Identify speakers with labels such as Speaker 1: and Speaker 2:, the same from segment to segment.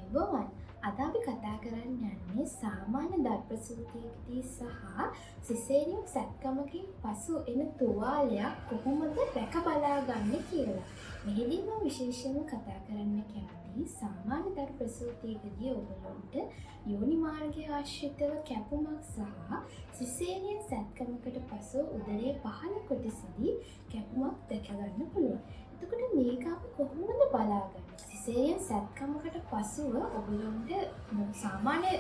Speaker 1: ආයුබෝවන්. අද අපි කතා කරන්න යන්නේ සාමාන්‍ය දර්පසූතියකදී සහ සිසේරියන් සැත්කමකින් පසු එන තුවාලයක් කොහොමද රැක බලා ගන්න කියලා. මෙහිදී මම විශේෂයෙන්ම කතා කරන්න කැමති සාමාන්‍ය දර්පසූතියකදී ඔයගොල්ලන්ට යෝනි මාර්ගය ආශ්‍රිතව කැපුමක් සහ සිසේරියන් සැත්කමකට පසු උදරයේ පහළ කොටසදී කැපුමක් දැක ගන්න පුළුවන්. එතකොට මේක අපි කොහොමද බලාගන්නේ? සිසේරියන් සැත්කමකට පසුව ඔයගොල්ලන්ට සාමාන්‍ය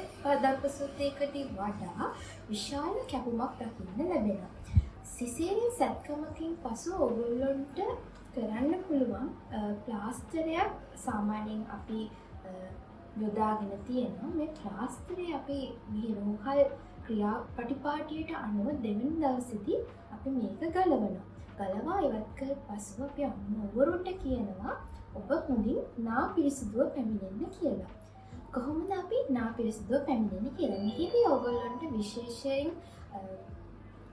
Speaker 1: දර්පසූතියකදී වඩා විශාල කැපුමක් දකින්න ලැබෙනවා. සිසේරියන් සැත්කමකින් පසු ඔයගොල්ලන්ට කරන්න පුළුවන් ප්ලාස්ටරයක් සාමාන්‍යයෙන් අපි යොදාගෙන තියෙනවා. මේ ප්ලාස්ටරය අපි මේ රෝහල් ක්‍රියාපටිපාටියට අනුව දෙවන දවසේදී අපි මේක ගලවනවා. ගලවා ඉවත් කර පසුව අපි අම්මවරුන්ට කියනවා ඔබ හොඳින් නා පිරිසිදුව පැමිණෙන්න කියලා. කොහොමද අපි නා පිරිසිදුව පැමිණෙන්නේ කියලා? මෙහිදී ඔයගොල්ලන්ට විශේෂයෙන්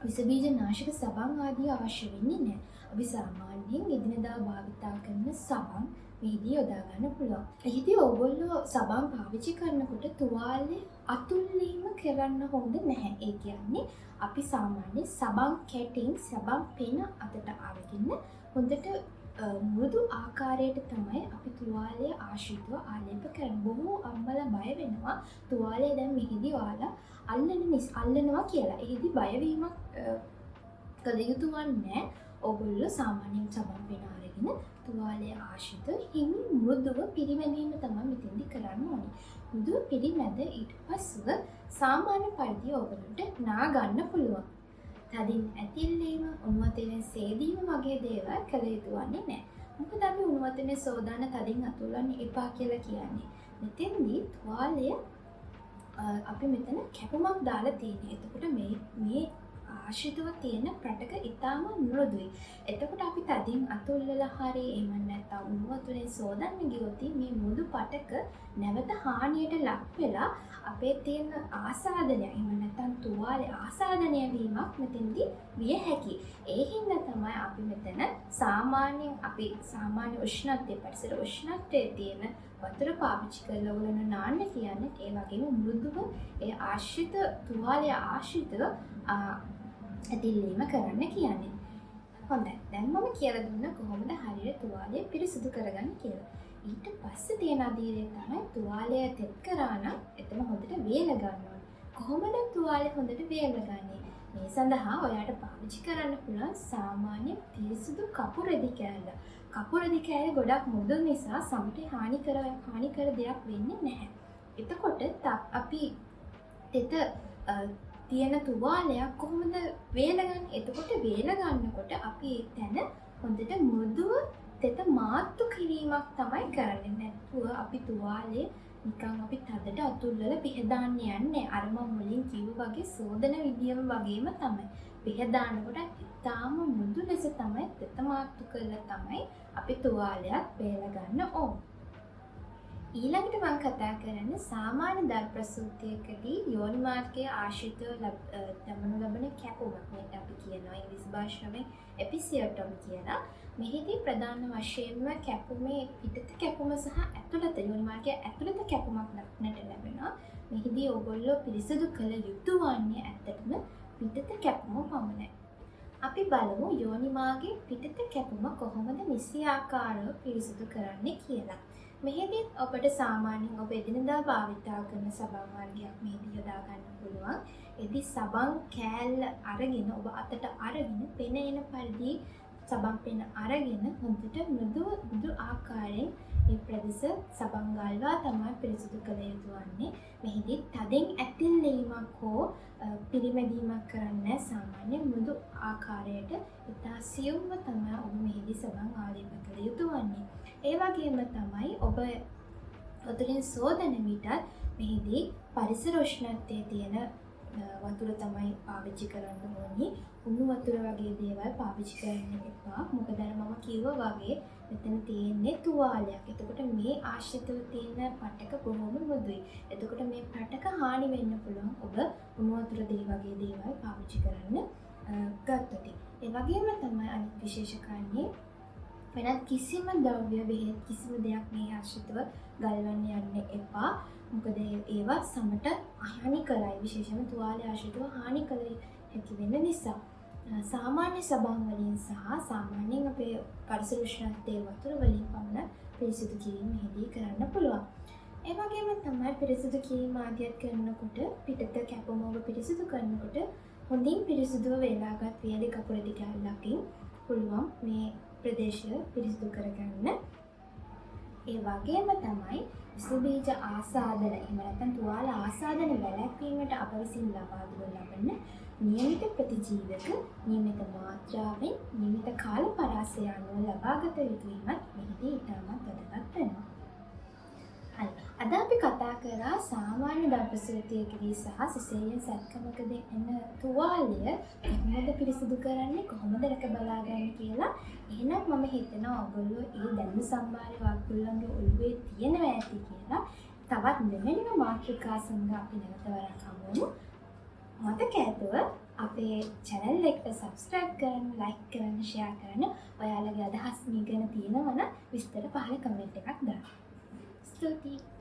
Speaker 1: විස බීජ නාශක සබන් ආදී අවශ්‍ය වෙන්නේ නැහැ. අපි සාමාන්‍යයෙන් එදිනදා භාවිතා කරන සබන් මෙහිදී යොදා ගන්න පුළුවන්. එහිදී ඔයගොල්ලෝ සබන් පාවිච්චි කරනකොට තුවාලේ අතුල්ලීම කරන්න හොඳ නැහැ. ඒ කියන්නේ අපි සාමාන්‍ය සබන් කැටින් සබන් පෙන අතට අරගෙන හොඳට මෘදු ආකාරයට තමයි අපි තුවාලය ආශ්‍රිතව ආලේප කරන්නේ. බොහෝ අම්මලා බය වෙනවා තුවාලය දැන් මෙහිදී ඔයාලා අල්ලනවා කියලා. එහිදී බයවීමක් කළ යුතු වන්නේ. ඔයගොල්ලෝ සාමාන්‍යයෙන් සබන් පෙන අරගෙන තුවාලය ආශ්‍රිතව හිමි මෘදුව පිරිමැදීම තමයි මෙතෙන්දී කරන්න ඕනේ. මෘදුව පිරිමැද ඊට පස්සෙ සාමාන්‍ය පරිදි ඔයගොල්ලන්ට නා ගන්න පුළුවන්. තදින් ඇතිල්ලීම, උණු වතුරෙන් සේදීම වගේ දේවල් කළ යුතු වන්නේ නැහැ. මොකද අපි උණු වතුරේ සෝදාන තදින් අතුල්ලන්න එපා කියලා කියන්නේ. මෙතෙන්දී තුවාලය අපි මෙතන කැපුමක් දාලා තියෙනවා. එතකොට මේ ආශ්‍රිතව තියෙන ප්‍රටක ඉතාම මෘදුයි. එතකොට අපි තදින් අතුල්ලලා හරි එහෙම නැත්නම් උණු වතුරෙන් සෝදන්න ගියොත් මේ මෘදු පටක නැවත හානියට ලක් වෙලා අපේ තියෙන ආසාදනය එහෙම නැත්නම් තුවාලේ ආසාදනය වීමක් මෙතෙන්දී විය හැකියි. ඒ හින්දා තමයි අපි මෙතන සාමාන්‍ය උෂ්ණත්වයේ පරිසර උෂ්ණත්වයේ තියෙන වතුර පාවිච්චි කරලා ඔයගොල්ලෝ නාන්න කියන්නේ. ඒ වගේම මෘදුව ඒ ආශ්‍රිත තුවාලය ආශ්‍රිතව ඇතිල්ලීම කරන්න කියන්නේ. හොඳයි. දැන් මම කියලා දුන්නා කොහොමද හරියට තුවාලය පිරිසිදු කරගන්න කියලා. ඊට පස්සේ තියෙන අදියරේ තමයි තුවාලය තෙත් කරා නම් එතන හොඳට වේල ගන්න ඕනේ. කොහොමද තුවාලය හොඳට වේලගන්නේ? මේ සඳහා ඔයාට පාවිච්චි කරන්න පුළුවන් සාමාන්‍ය පිරිසිදු කපුරෙදි කෑල්ල. කපුරෙදි කෑල්ල ගොඩක් මෘදු නිසා සමට හානිකර දෙයක් වෙන්නේ නැහැ. එතකොට අපි තෙත තියෙන තුවාලයක් කොහොමද වේලගන්නේ? එතකොට වේල ගන්නකොට අපි තැන හොඳට මෘදුව තෙත මාත්තු කිරීමක් තමයි කරන්නේ. නැත්නම් අපි තුවාලේ නිකන් අපි තදට අතුල්ලලා පිහදාන්න යන්නේ. අර මම මුලින් කිව්ව වගේ සෝදන විදියම වගේම තමයි. පිහදානකොට ඉතාම මෘදු ලෙස තමයි තෙත මාත්තු කරලා තමයි අපි තුවාලයක් වේල ගන්න ඕන. ඊළඟට මම කතා කරන්නේ සාමාන්‍ය දර්පසූතියකදී යෝනි මාර්ගයේ ආශ්‍රිතව දමනු ලබන කැපුමක්. මේක අපි කියනවා ඉංග්‍රීසි භාෂාවෙන් එපිසියොටොමි කියලා. මෙහිදී ප්‍රධාන වශයෙන්ම කැපුමේ පිටත කැපුම සහ ඇතුළත යෝනි මාර්ගයේ ඇතුළත කැපුමක් දක්නට ලැබෙනවා. මෙහිදී ඔයගොල්ලෝ පිරිසිදු කළ යුතු වන්නේ ඇත්තටම පිටත කැපුම පමණයි. අපි බලමු යෝනි මාර්ගයේ පිටත කැපුම කොහොමද නිසියාකාරව පිරිසිදු කරන්නේ කියලා. මෙහිදී ඔබට සාමාන්‍යයෙන් ඔබ එදිනදා භාවිතා කරන සබන් වර්ගයක් මෙහිදී යොදා ගන්න පුළුවන්. එදී සබන් කෑල්ල අරගෙන ඔබ අතට අරගෙන පෙන එන පරිදි සබන් පෙන අරගෙන හොඳට මෘදු ආකාරයෙන් මේ ප්‍රදේශ සබන් ගල්වා තමයි පිරිසිදු කළ යුතු වන්නේ. මෙහිදී තදින් ඇතිල්ලීමක් හෝ පිරිමැදීමක් කරන්නේ සාමාන්‍ය මෘදු ආකාරයට ඉතා සියුම්ව තමයි ඔබ මෙහිදී සබන් ආලේප කළ යුතු වන්නේ. ඒ වගේම තමයි ඔබ වතුරින් සෝදන විටත් මෙහිදී පරිසර උෂ්ණත්වයේ තියෙන වතුර තමයි පාවිච්චි කරන්න ඕනේ. උණු වතුර වගේ දේවල් පාවිච්චි කරන්න එපා. මොකද මම කිව්වා වගේ මෙතන තියෙන්නේ තුවාලයක්. එතකොට මේ ආශ්‍රිතව තියෙන පටක බොහොම මෘදුයි. එතකොට මේ පටක හානි වෙන්න පුළුවන් ඔබ උණු වතුර වගේ දේවල් පාවිච්චි කරන්න ගත්තොත්. ඒ වගේම තමයි අනිත් විශේෂ කාරණේ වෙනත් කිසිම ද්‍රව්‍ය බෙහෙත් කිසිම දෙයක් මේ ආශ්‍රිතව ගල්වන්න යන්න එපා. මොකද ඒවා සමට හානි කරයි. විශේෂයෙන්ම තුවාලය ආශ්‍රිතව හානි කළ හැකි වෙන නිසා. සාමාන්‍ය සබන් වලින් සහ සාමාන්‍යයෙන් අපේ පරිසර උෂ්ණත්වයේ වතුර වලින් පමණ පිරිසිදු කිරීම මෙහිදී කරන්න පුළුවන්. ඒ වගේම තමයි පිරිසිදු කිරීම ආදියක් කරනකොට පිටත කැපුමව පිරිසිදු කරනකොට හොඳින් පිරිසිදුව වේලාගත් වියලි කපුර ටික අල්ලකින් පුළුවන් මේ ප්‍රදේශය පිරිසිදු කරගන්න. ඒ වගේම තමයි විස බීජ ආසාදන එහෙම නැත්නම් තුවාල ආසාදන වැළැක්වීමට අප විසින් ලබා දෙනු ලබන නියමිත ප්‍රතිජීවක නියමිත මාත්‍රාවෙන් නියමිත කාල පරාසය අනුව ලබාගත යුතු වීමත් මෙහිදී ඉතාමත් වැදගත් වෙනවා. හරි. අද අපි කතා කරා සාමාන්‍ය දර්පසූතියකදී සහ සිසේරියන් සැත්කමකදී එන තුවාලය කොහොමද පිරිසිදු කරන්නේ කොහොමද රැක බලාගන්නේ කියලා. එහෙනම් මම හිතනවා ඔයගොල්ලෝ ඒ දැනුම සම්භාරය ඔයගොල්ලන්ගේ ඔළුවේ තියෙනවා ඇති කියලා. තවත් මෙවැනිම මාතෘකා සමග අපි නැවත වරක් හමුවෙමු. මතක ඇතුව අපේ channel එකට subscribe කරන්න, like කරන්න, share කරන්න. ඔයාලගේ අදහස් මේ ගැන තියෙනවා නම් විස්තර පහල comment එකක් දාන්න. ස්තුතියි.